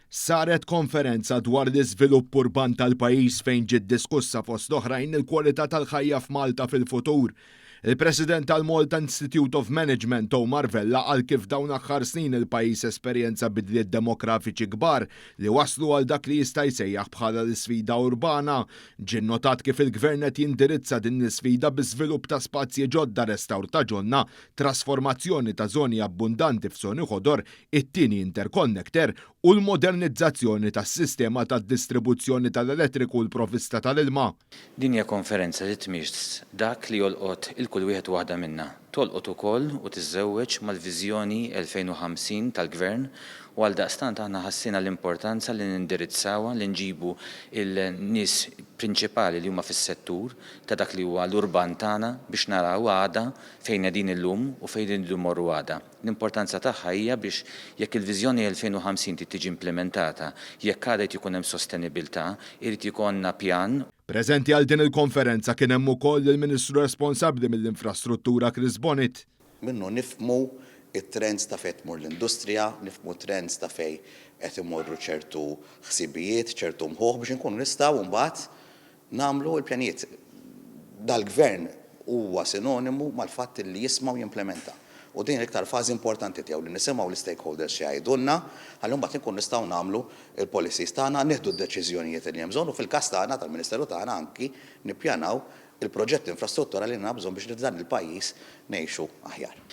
Saret konferenza dwar l-iżvilupp urban tal-pajjiż fejn ġiet diskussa fost oħrajn il-kwalità tal-ħajja f'Malta fil-futur. Il-President tal-Malta Institute of Management Omar Vella qal kif dawn aħħar snin il-pajjiż esperjenza bidliet demografiċi kbar li waslu għal dak li jista' jsejjaħ bħala l-isfida urbana. Ġie notat kif il-Gvern qed jindirizza din l-isfida biżvilupp ta' spazji ġodda, restawr ta' ġonna, trasformazzjoni ta' żoni abbundanti f'żoni ħodor, it-tieni interconnector u l-modernizzazzjoni tas-sistema tad-distribuzzjoni tal-elettriku u l-provvista tal-ilma. Din hija konferenza li tmix dak li jolqot il-kull wieħed waħda minnha. Tolqot ukoll u tiżżewweġ mal-viżjoni 2050 tal-Gvern u għaldaqstant aħna ħassina l-importanza li nindirizzawha li nġibu il-nies prinċipali li huma fis-settur ta' dak li huwa l-urban tagħna biex naraw għada fejn qegħdin illum u fejn iridu mmorru għada. L-importanza tagħha hija biex jekk il-viżjoni 2050 tiġi implementata, jekk għada jkun hemm sostenibilità, irid ikollna pjan. Preżenti għal din il-konferenza kien hemm ukoll il-Ministru responsabbli mill-Infrastruttura Chris Bonnet. Minnu nifhmu it-trends ta' fejn tmur l-industrija, nifhmu trends ta' fejn qed imorru ċertu ħsibijiet, ċertu mħuħ biex inkunu nistgħu mbagħad nagħmlu l-pjanijiet. Dal-Gvern huwa sinonimu mal-fatt li jisma' u jimplementa. U din l-iktar fażi importanti tiegħu li nisimgħu l-stakeholders xi jgħidulna, ħalli mbagħad inkunu nistgħu nagħmlu il-policies tagħna, nieħdu d-deċiżjonijiet li hemm bżonn u fil-każ tagħna tal-Ministeru tagħna anki nippjanaw il-proġett infrastrutturali li għandna bżonn biex dan il-pajjiż ngħixu aħjar.